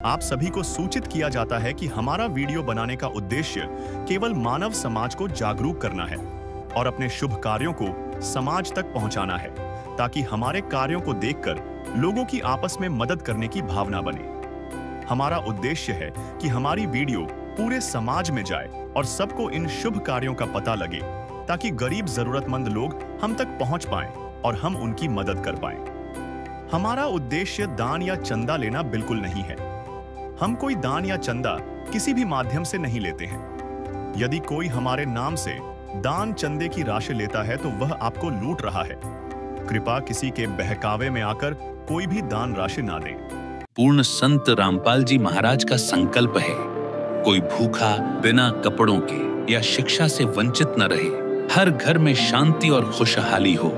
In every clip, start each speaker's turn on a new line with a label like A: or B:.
A: आप सभी को सूचित किया जाता है कि हमारा वीडियो बनाने का उद्देश्य केवल मानव समाज को जागरूक करना है और अपने शुभ कार्यों को समाज तक पहुंचाना है, ताकि हमारे कार्यों को देखकर लोगों की आपस में मदद करने की भावना बने। हमारा उद्देश्य है कि हमारी वीडियो पूरे समाज में जाए और सबको इन शुभ कार्यों का पता लगे, ताकि गरीब जरूरतमंद लोग हम तक पहुंच पाएं और हम उनकी मदद कर पाएं। हमारा उद्देश्य दान या चंदा लेना बिल्कुल नहीं है। हम कोई दान या चंदा किसी भी माध्यम से नहीं लेते हैं। यदि कोई हमारे नाम से दान चंदे की राशि लेता है तो वह आपको लूट रहा है। कृपया किसी के बहकावे में आकर कोई भी दान राशि ना दें।
B: पूर्ण संत रामपाल जी महाराज का संकल्प है, कोई भूखा बिना कपड़ों के या शिक्षा से वंचित न रहे, हर घर में शांति और खुशहाली हो।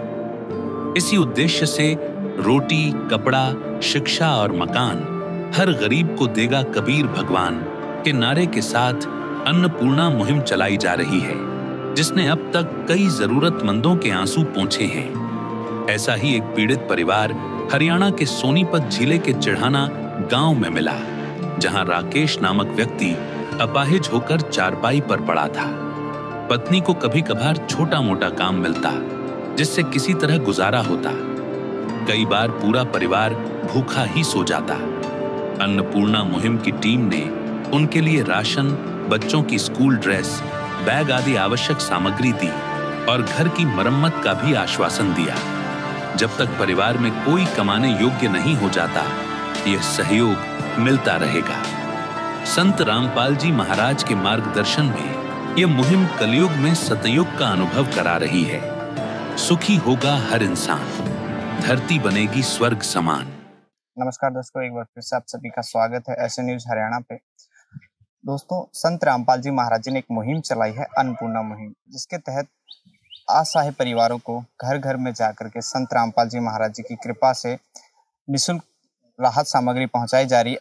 B: इसी उद्देश्य से रोटी, कपड़ा, शिक्षा और मकान हर गरीब को देगा कबीर भगवान के नारे के साथ अन्नपूर्णा मुहिम चलाई जा रही है, जिसने अब तक कई जरूरतमंदों के आंसू पोंछे हैं। ऐसा ही एक पीड़ित परिवार हरियाणा के सोनीपत जिले के चिढ़ाना गांव में मिला, जहां राकेश नामक व्यक्ति अपाहिज होकर चारपाई पर पड़ा था। पत्नी को कभी कभार छोटा मोटा काम मिलता, जिससे किसी तरह गुजारा होता। कई बार पूरा परिवार भूखा ही सो जाता। अन्नपूर्णा मुहिम की टीम ने उनके लिए राशन, बच्चों की स्कूल ड्रेस, बैग आदि आवश्यक सामग्री दी और घर की मरम्मत का भी आश्वासन दिया। जब तक परिवार में कोई कमाने योग्य नहीं हो जाता, यह सहयोग मिलता रहेगा। संत रामपाल जी महाराज के मार्गदर्शन में यह मुहिम कलयुग में सतयुग का अनुभव करा रही है। सुखी होगा हर इंसान, धरती बनेगी स्वर्ग समान।
C: नमस्कार दोस्तों, एक बार फिर से आप सभी का स्वागत है ऐसे न्यूज हरियाणा पे। दोस्तों, संत रामपाल जी महाराज जी ने एक मुहिम चलाई है, अन्नपूर्णा मुहिम, जिसके तहत असहाय परिवारों को घर घर में जाकर के संत रामपाल जी महाराज जी की कृपा से निःशुल्क राहत सामग्री पहुंचाई जा रही है।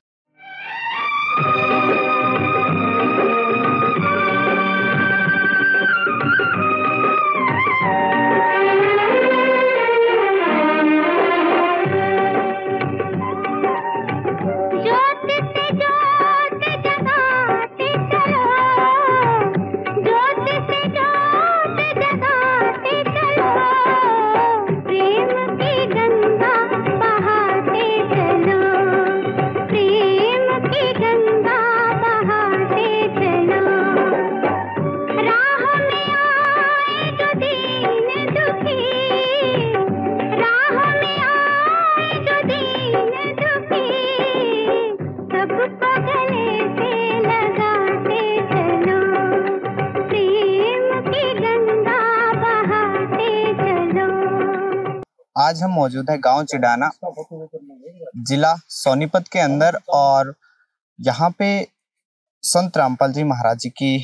C: आज हम मौजूद है गांव चिढ़ाना, जिला सोनीपत के अंदर, और यहाँ पे संत रामपाल जी महाराज जी की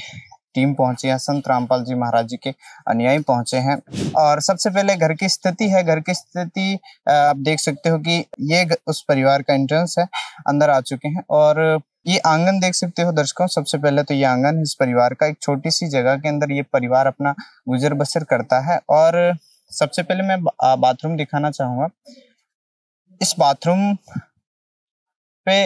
C: टीम पहुंची है। संत रामपाल जी महाराज जी के अनुयायी पहुंचे हैं। और सबसे पहले घर की स्थिति है। घर की स्थिति आप देख सकते हो कि ये उस परिवार का एंट्रेंस है, अंदर आ चुके हैं। और ये आंगन देख सकते हो दर्शकों। सबसे पहले तो ये आंगन है इस परिवार का। एक छोटी सी जगह के अंदर ये परिवार अपना गुजर बसर करता है। और सबसे पहले मैं बाथरूम दिखाना चाहूंगा। इस बाथरूम पे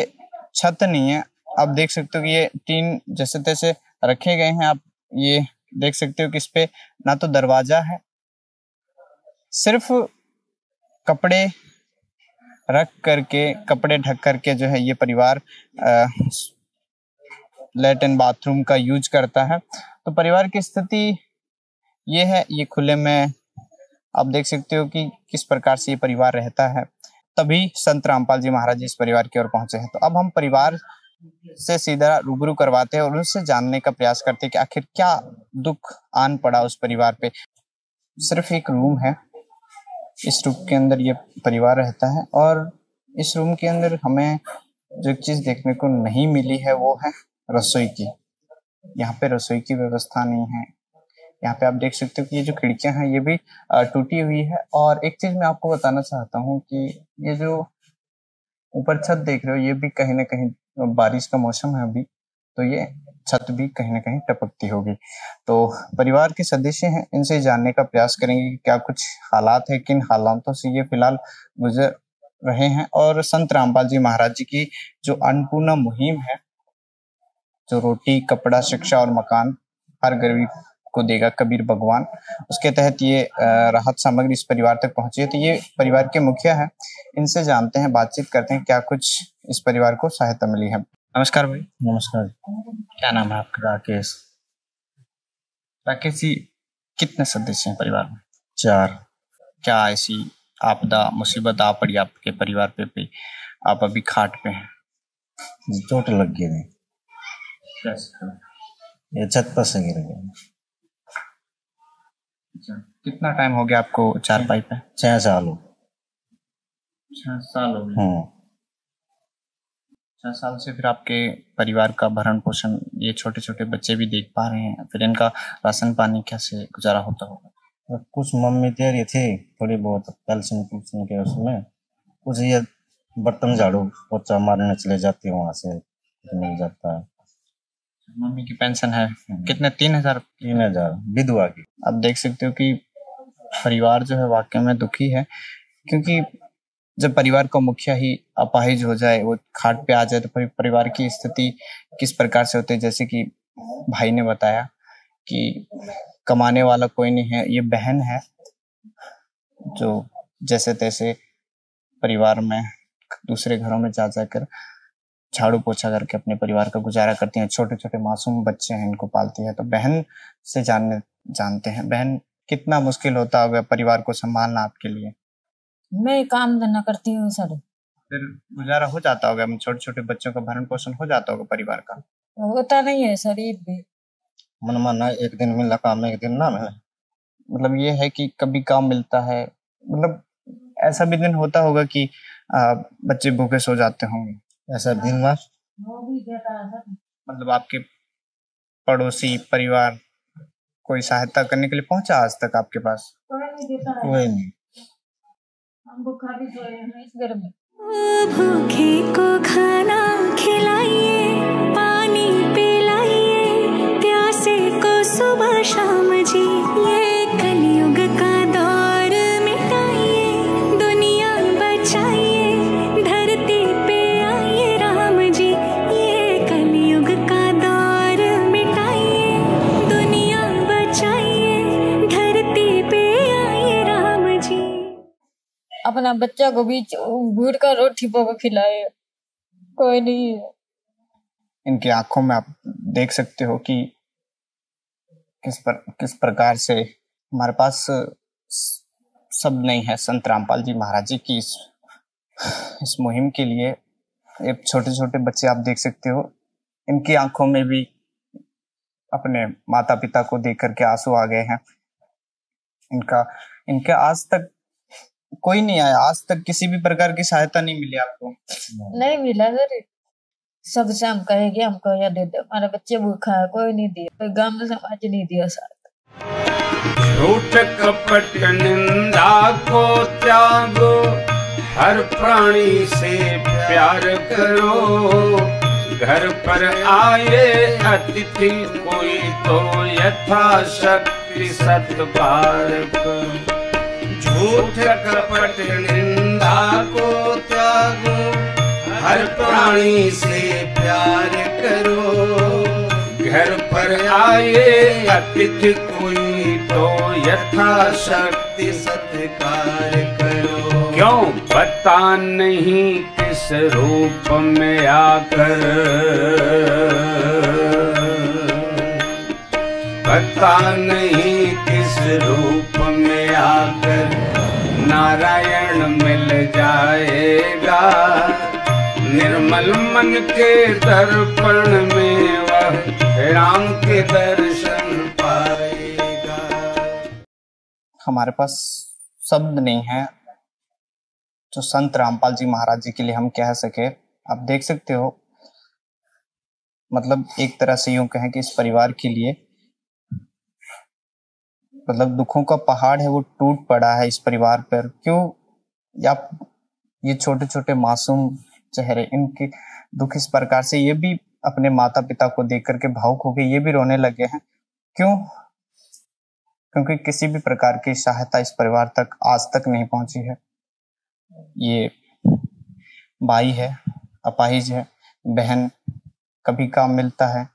C: छत नहीं है। आप देख सकते हो कि ये टीन जैसे तैसे रखे गए हैं। आप ये देख सकते हो कि इस पे ना तो दरवाजा है, सिर्फ कपड़े रख करके, कपड़े ढक करके जो है ये परिवार लैट्रिन बाथरूम का यूज करता है। तो परिवार की स्थिति ये है। ये खुले में आप देख सकते हो कि किस प्रकार से ये परिवार रहता है। तभी संत रामपाल जी महाराज जी इस परिवार की ओर पहुंचे हैं। तो अब हम परिवार से सीधा रूबरू करवाते हैं और उनसे जानने का प्रयास करते हैं कि आखिर क्या दुख आन पड़ा उस परिवार पे। सिर्फ एक रूम है, इस रूम के अंदर ये परिवार रहता है। और इस रूम के अंदर हमें जो चीज देखने को नहीं मिली है वो है रसोई की। यहाँ पे रसोई की व्यवस्था नहीं है। यहाँ पे आप देख सकते हो कि ये जो खिड़कियां हैं ये भी टूटी हुई है। और एक चीज मैं आपको बताना चाहता हूँ कि ये जो ऊपर छत देख रहे हो, ये भी कहीं ना कहीं, बारिश का मौसम है अभी, तो ये छत भी कहीं ना कहीं टपकती होगी। तो परिवार के सदस्य हैं, इनसे जानने का प्रयास करेंगे कि क्या कुछ हालात है, किन हालातों से ये फिलहाल गुजर रहे हैं और संत रामपाल जी महाराज जी की जो अन्नपूर्णा मुहिम है, जो रोटी, कपड़ा, शिक्षा और मकान हर गरीब को देगा कबीर भगवान, उसके तहत ये राहत सामग्री इस परिवार तक पहुंची है। तो ये परिवार के मुखिया हैं, इनसे जानते हैं, बातचीत करते हैं क्या कुछ इस परिवार को सहायता मिली है। नमस्कार भाई।
D: नमस्कार।
C: क्या नाम है आपका?
D: राकेश।
C: राकेश जी, कितने सदस्य हैं परिवार में?
D: 4।
C: क्या ऐसी आपदा मुसीबत आ पड़ी आपके परिवार पे आप अभी खाट पे हैं?
D: चोट लग गई नहीं,
C: कैसे?
D: ये छत पर से गिर गया।
C: अच्छा, कितना टाइम हो गया आपको चारपाई पे?
D: 6 साल हो।
C: 6 साल हो गए। 6 साल से फिर आपके परिवार का भरण पोषण, ये छोटे छोटे बच्चे भी देख पा रहे हैं, फिर इनका राशन पानी कैसे गुजारा होता होगा?
D: कुछ मम्मी दे रही थी, थोड़ी बहुत कैल्शियम के उसमें, कुछ ये बर्तन झाड़ू पोछा मारने चले जाती है, वहां से मिल जाता है।
C: मम्मी की पेंशन है कितने? 3,000?
D: 3,000 विधवा की।
C: आप देख सकते हो कि परिवार जो है वाकई में दुखी है, क्योंकि जब परिवार का मुखिया ही अपाहिज हो जाए, वो खाट पे आ जाए, तो परिवार की स्थिति किस प्रकार से होती है। जैसे कि भाई ने बताया कि कमाने वाला कोई नहीं है, ये बहन है जो जैसे तैसे परिवार में दूसरे घरों में जा जाकर झाड़ू पोछा करके अपने परिवार का गुजारा करती हैं। छोटे छोटे मासूम बच्चे हैं, इनको पालती है। तो बहन से जानते हैं, बहन कितना मुश्किल होता होगा परिवार को संभालना आपके लिए?
E: मैं काम धंधा करती हूँ सर।
C: फिर गुजारा हो जाता होगा, छोटे छोटे बच्चों का भरण पोषण हो जाता होगा परिवार का?
E: होता नहीं है सर, ये भी
D: मन माना एक दिन मिला काम, एक दिन ना मिला।
C: मतलब ये है कि कभी काम मिलता है, मतलब ऐसा भी दिन होता होगा कि बच्चे भूखे सो जाते होंगे?
D: ऐसा दिन बार
C: मतलब आपके पड़ोसी परिवार कोई सहायता करने के लिए पहुंचा आज तक आपके पास?
D: कोई नहीं।
E: हम भूखा भी सोए हैं इस घर में।
F: भूखे को खाना खिलाइए, पानी पिलाइए, प्यासे को सुबह शाम जी, ये कलयुग का दौर मिटाइए, दुनिया बचाइए, धरती पे आइए राम जी, ये कलयुग का दौर मिटाइए, दुनिया बचाइए, धरती पे आइए राम जी।
E: अपना बच्चा को भी भूर का रोटी पका खिलाए, कोई नहीं है।
C: इनकी आंखों में आप देख सकते हो कि किस प्रकार से हमारे पास शब्द नहीं है संत रामपाल जी महाराज जी की इस मुहिम के लिए। ये छोटे छोटे बच्चे आप देख सकते हो, इनकी आंखों में भी अपने माता पिता को देख करके आंसू आ गए हैं। इनका आज तक कोई नहीं आया, आज तक किसी भी प्रकार की सहायता नहीं मिली आपको?
E: नहीं मिला सर, सबसे हम कहेंगे हमको यह दे दो, हमारा बच्चे भूखा है, कोई नहीं दिया, कोई गांव में समाज नहीं दिया साथ।
G: झूठ कपट निंदा को त्यागो, हर प्राणी से प्यार करो, घर पर आए अतिथि कोई तो यथाशक्ति सत्कार करो। झूठ कपट निंदा को त्यागो, हर प्राणी से प्यार करो, घर पर आए अतिथि कोई तो यथाशक्ति सत्कार करो। क्यों पता नहीं किस रूप में आकर, पता नहीं किस रूप में आकर नारायण मिल जाएगा, निर्मल मन के दर्पण में वह राम के दर्शन पाएगा।
C: हमारे पास शब्द नहीं है जो संत रामपाल जी महाराज जी के लिए हम कह सके। आप देख सकते हो, मतलब एक तरह से यूं कहें कि इस परिवार के लिए मतलब दुखों का पहाड़ है वो टूट पड़ा है इस परिवार पर। क्यों? या ये छोटे छोटे मासूम चेहरे, इनके दुख इस प्रकार से, ये भी अपने माता पिता को देख करके भावुक हो गए, ये भी रोने लगे हैं। क्यों? क्योंकि किसी भी प्रकार की सहायता इस परिवार तक आज तक नहीं पहुंची है। ये भाई है अपाहिज है, बहन, कभी काम मिलता है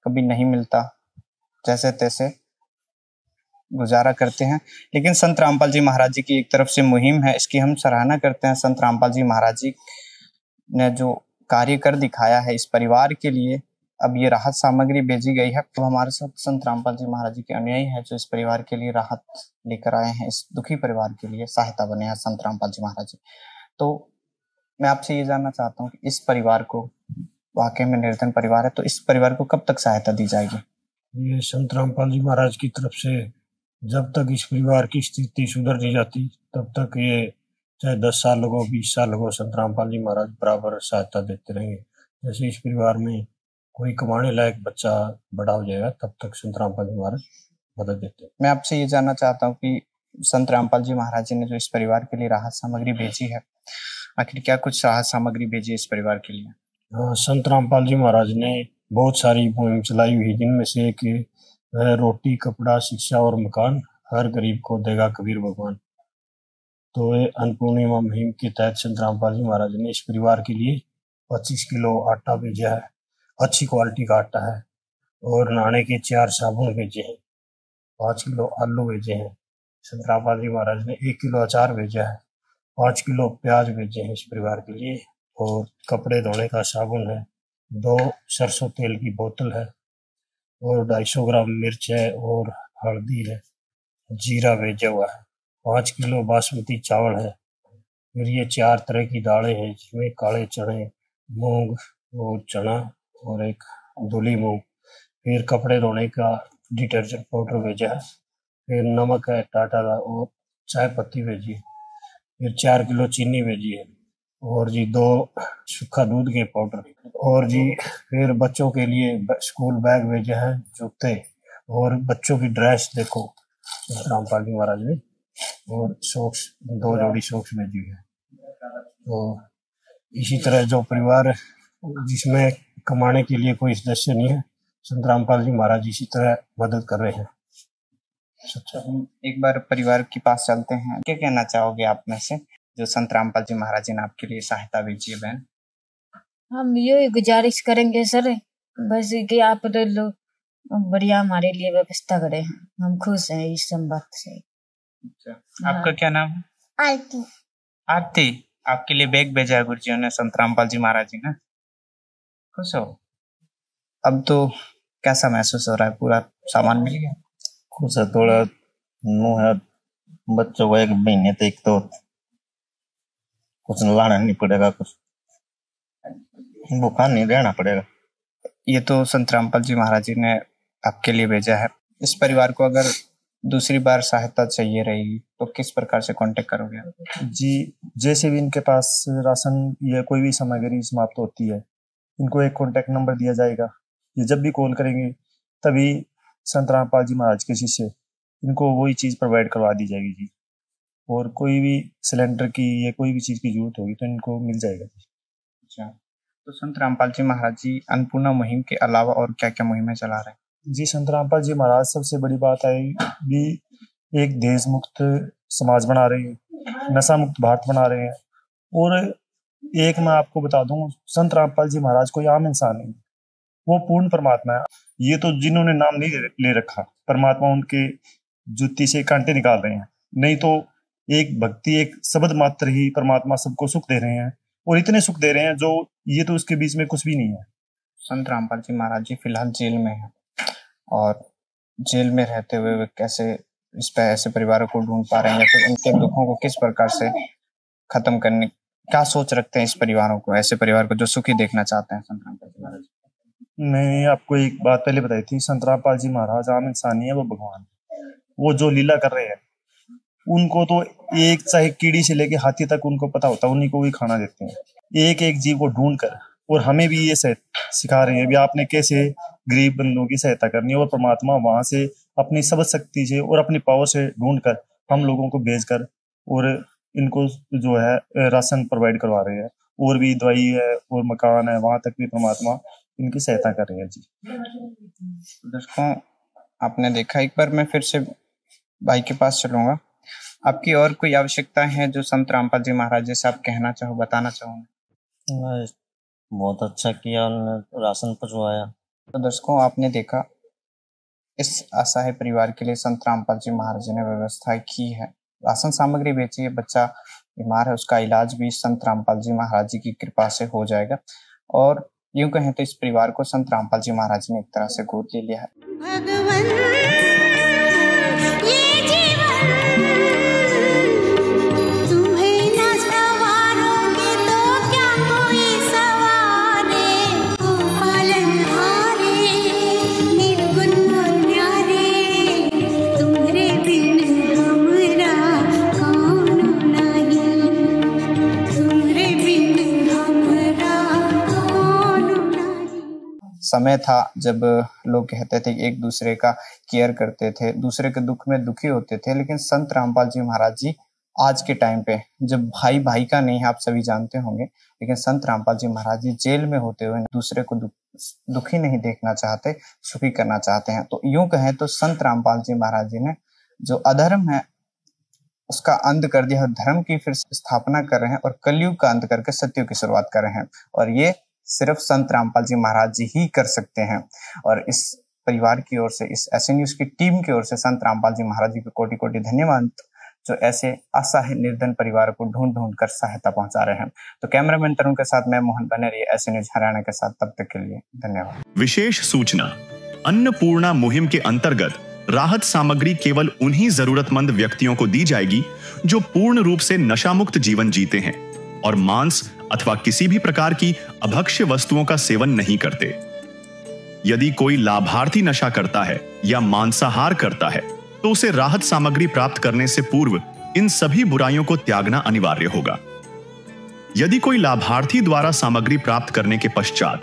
C: कभी नहीं मिलता, जैसे तैसे गुजारा करते हैं। लेकिन संत रामपाल जी महाराज जी की एक तरफ से मुहिम है, इसकी हम सराहना करते हैं। संत रामपाल जी महाराज जी ने जो कार्य कर दिखाया है इस परिवार के लिए, अब ये राहत सामग्री भेजी गई है, तो हमारे साथ संत रामपाल जी महाराज जी के अनुयायी है जो इस परिवार के लिए राहत लेकर आए हैं, इस दुखी परिवार के लिए सहायता बने हैं संत रामपाल जी महाराज जी। तो मैं आपसे ये जानना चाहता हूँ कि इस परिवार को, वाकई में निर्धन परिवार है, तो इस परिवार को कब तक सहायता दी जाएगी?
H: ये संत रामपाल जी महाराज की तरफ से जब तक इस परिवार की स्थिति सुधर नहीं जाती तब तक ये चाहे 10 साल हो 20 साल हो, संत रामपाल जी महाराज बराबर सहायता देते रहेंगे। जैसे इस परिवार में कोई कमाने लायक बच्चा बड़ा हो जाएगा तब तक संत रामपाल जी महाराज मदद देते हैं।
C: मैं आपसे ये जानना चाहता हूँ कि संत रामपाल जी महाराज जी ने जो इस परिवार के लिए राहत सामग्री भेजी है, आखिर क्या कुछ राहत सामग्री भेजी है इस परिवार के लिए?
H: हाँ, संत रामपाल जी महाराज ने बहुत सारी मुहिम चलाई हुई, जिनमें से एक रोटी, कपड़ा, शिक्षा और मकान हर गरीब को देगा कबीर भगवान। तो ये अन्नपूर्णिमा मुहिम के तहत संत रामपाल जी महाराज ने इस परिवार के लिए 25 किलो आटा भेजा है, अच्छी क्वालिटी का आटा है, और नहाने के 4 साबुन भेजे हैं, 5 किलो आलू भेजे हैं। संत रामपाल जी महाराज ने 1 किलो अचार भेजा है, 5 किलो प्याज भेजे हैं इस परिवार के लिए, और कपड़े धोने का साबुन है, 2 सरसों तेल की बोतल है, और 250 ग्राम मिर्च है, और हल्दी है, जीरा भेजा हुआ है, 5 किलो बासमती चावल है। फिर ये 4 तरह की दालें हैं, जिसमें काले चने, मूंग और चना, और एक धुली मूंग। फिर कपड़े धोने का डिटर्जेंट पाउडर भेजा है, फिर नमक है टाटा का, और चाय पत्ती भेजी है। फिर 4 किलो चीनी भेजी है, और जी 2 सूखा दूध के पाउडर, और जी फिर बच्चों के लिए स्कूल बैग भेजा है, जूते और बच्चों की ड्रेस देखो रामपाल जी महाराज ने, और सॉक्स 2 जोड़ी सॉक्स भेजी है। तो इसी तरह जो परिवार जिसमें कमाने के लिए कोई सदस्य नहीं है, संत रामपाल जी महाराज इसी तरह मदद कर रहे हैं।
C: हम एक बार परिवार के पास चलते हैं, क्या कहना चाहोगे आप में से जो संत रामपाल जी महाराज जी ने आपके लिए सहायता भेजी है? बहन,
E: हम ये गुजारिश करेंगे सर, बस कि आप लोग बढ़िया हमारे लिए व्यवस्था करें, हम खुश हैं इस बात से।
C: आपका क्या नाम है?
I: आरती।
C: आरती, आपके लिए बैग भेजा है गुरुजियों ने, संत रामपाल जी महाराज जी ने, खुश हो? अब तो कैसा महसूस हो रहा है? पूरा सामान मिल गया?
D: खुश है, थोड़ा मुँह है, बच्चों को 1 महीने तक तो कुछ लाना नहीं पड़ेगा, कुछ भूखा नहीं रहना पड़ेगा।
C: ये तो संत रामपाल जी महाराज जी ने आपके लिए भेजा है। इस परिवार को अगर दूसरी बार सहायता चाहिए रहेगी तो किस प्रकार से कांटेक्ट करोगे?
J: जी, जैसे भी इनके पास राशन या कोई भी सामग्री समाप्त होती है, इनको एक कांटेक्ट नंबर दिया जाएगा। ये जब भी कॉल करेंगे तभी संत रामपाल जी महाराज के शिष्य इनको वही चीज़ प्रोवाइड करवा दी जाएगी जी। और कोई भी सिलेंडर की या कोई भी चीज़ की जरूरत होगी तो इनको मिल जाएगा जी।
C: अच्छा, तो संत रामपाल जी महाराज जी अन्नपूर्णा मुहिम के अलावा और क्या क्या मुहिमें चला रहे हैं?
J: जी, संत रामपाल जी महाराज सबसे बड़ी बात है भी एक देश मुक्त समाज बना रहे हैं, नशा मुक्त भारत बना रहे हैं। और एक मैं आपको बता दूं, संत रामपाल जी महाराज कोई आम इंसान नहीं, वो पूर्ण परमात्मा है। ये तो जिन्होंने नाम नहीं ले रखा, परमात्मा उनके जुत्ती से कांटे निकाल रहे हैं, नहीं तो एक भक्ति, एक शब्द मात्र ही परमात्मा सबको सुख दे रहे हैं, और इतने सुख दे रहे हैं जो ये तो उसके बीच में कुछ भी नहीं है।
C: संत रामपाल जी महाराज जी फिलहाल जेल में हैं, और जेल में रहते हुए वे कैसे इस पे ऐसे परिवारों को ढूंढ पा रहे हैं, या फिर उनके दुखों को किस प्रकार से खत्म करने, क्या सोच रखते हैं इस परिवारों को, ऐसे परिवार को जो सुखी देखना चाहते हैं संत रामपाल जी महाराज?
J: मैंने आपको एक बात पहले बताई थी, संत रामपाल जी महाराज आम इंसान नहीं है, वो भगवान। वो जो लीला कर रहे हैं उनको तो एक चाहे कीड़ी से लेके हाथी तक उनको पता होता है, उन्हीं को भी खाना देते हैं, एक एक जीव को ढूंढ कर। और हमें भी ये सिखा रहे हैं भी आपने कैसे गरीब बंदों की सहायता करनी है, और परमात्मा वहां से अपनी सब शक्ति से और अपनी पावर से ढूंढ कर हम लोगों को भेजकर और इनको जो है राशन प्रोवाइड करवा रहे हैं, और भी दवाई है और मकान है, वहां तक भी परमात्मा इनकी सहायता कर रहे हैं जी।
C: दोस्तों, आपने देखा, एक बार मैं फिर से भाई के पास चलूंगा। आपकी और कोई आवश्यकता है जो संत रामपाल जी महाराज जैसे आप कहना चाहो, बताना चाहोगे?
D: बहुत अच्छा किया उन्होंने, राशन पहुंचवाया।
C: तो दर्शकों, आपने देखा इस असहाय परिवार के लिए संत रामपाल जी महाराज ने व्यवस्था की है। राशन सामग्री बेची है, बच्चा बीमार है, उसका इलाज भी संत रामपाल जी महाराज जी की कृपा से हो जाएगा। और यूं कहें तो इस परिवार को संत रामपाल जी महाराज ने एक तरह से गोद ले लिया है। समय था जब लोग कहते थे कि एक दूसरे का केयर करते थे, दूसरे के दुख में दुखी होते थे, लेकिन संत रामपाल जी महाराज जी आज के टाइम पे जब भाई भाई का नहीं, आप सभी जानते होंगे, लेकिन संत रामपाल जी महाराज जी जेल में होते हुए दूसरे को दुखी नहीं देखना चाहते, सुखी करना चाहते हैं। तो यूं कहें तो संत रामपाल जी महाराज जी ने जो अधर्म है उसका अंत कर दिया, धर्म की फिर स्थापना कर रहे हैं और कलयुग का अंत करके सत्युग की शुरुआत कर रहे हैं। और ये सिर्फ संत रामपाल जी महाराज जी ही कर सकते हैं। और इस परिवार की ओर से, इस ऐसे न्यूज की टीम की ओर से संत रामपाल जी महाराज जी को कोटि कोटि धन्यवाद, जो ऐसे असहाय निर्धन परिवार को ढूंढ ढूंढ कर सहायता पहुंचा रहे हैं। तो कैमरामैन तरुण के साथ मैं मोहन बने रहिए ऐसे न्यूज हरियाणा के साथ, तब तक के लिए धन्यवाद।
A: विशेष सूचना, अन्नपूर्णा मुहिम के अंतर्गत राहत सामग्री केवल उन्हीं जरूरतमंद व्यक्तियों को दी जाएगी जो पूर्ण रूप से नशा मुक्त जीवन जीते हैं और मांस अथवा किसी भी प्रकार की अभक्ष्य वस्तुओं का सेवन नहीं करते। यदि कोई लाभार्थी नशा करता है या मांसाहार करता है तो उसे राहत सामग्री प्राप्त करने से पूर्व इन सभी बुराइयों को त्यागना अनिवार्य होगा। यदि कोई लाभार्थी द्वारा सामग्री प्राप्त करने के पश्चात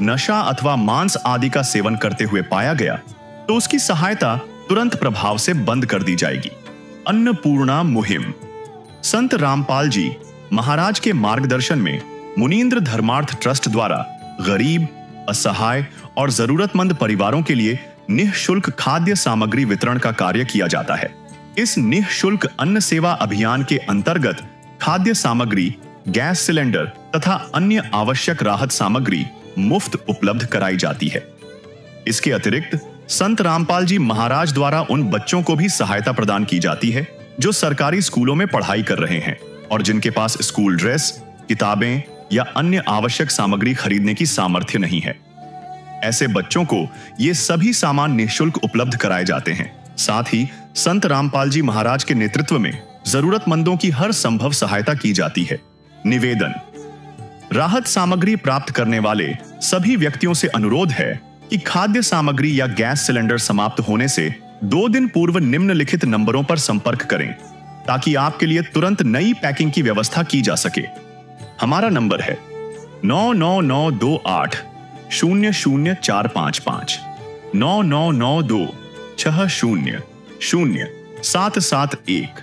A: नशा अथवा मांस आदि का सेवन करते हुए पाया गया तो उसकी सहायता तुरंत प्रभाव से बंद कर दी जाएगी। अन्नपूर्णा मुहिम संत रामपाल जी महाराज के मार्गदर्शन में मुनींद्र धर्मार्थ ट्रस्ट द्वारा गरीब, असहाय और जरूरतमंद परिवारों के लिए निःशुल्क खाद्य सामग्री वितरण का कार्य किया जाता है। इस निःशुल्क अन्न सेवा अभियान के अंतर्गत खाद्य सामग्री, गैस सिलेंडर तथा अन्य आवश्यक राहत सामग्री मुफ्त उपलब्ध कराई जाती है। इसके अतिरिक्त संत रामपाल जी महाराज द्वारा उन बच्चों को भी सहायता प्रदान की जाती है जो सरकारी स्कूलों में पढ़ाई कर रहे हैं और जिनके पास स्कूल ड्रेस, किताबें या अन्य आवश्यक सामग्री खरीदने की सामर्थ्य नहीं है। ऐसे बच्चों को ये सभी सामान निःशुल्क उपलब्ध कराए जाते हैं। साथ ही संत रामपाल जी महाराज के नेतृत्व में जरूरतमंदों की हर संभव सहायता की जाती है। निवेदन, राहत सामग्री प्राप्त करने वाले सभी व्यक्तियों से अनुरोध है कि खाद्य सामग्री या गैस सिलेंडर समाप्त होने से 2 दिन पूर्व निम्नलिखित नंबरों पर संपर्क करें ताकि आपके लिए तुरंत नई पैकिंग की व्यवस्था की जा सके। हमारा नंबर है 99928 00455 9992 60 0771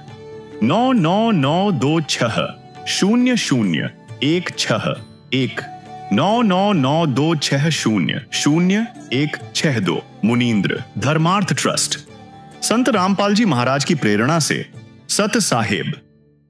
A: 99926 0016 99926000162 मुनींद्र धर्मार्थ ट्रस्ट। संत रामपाल जी महाराज की प्रेरणा से सत साहिब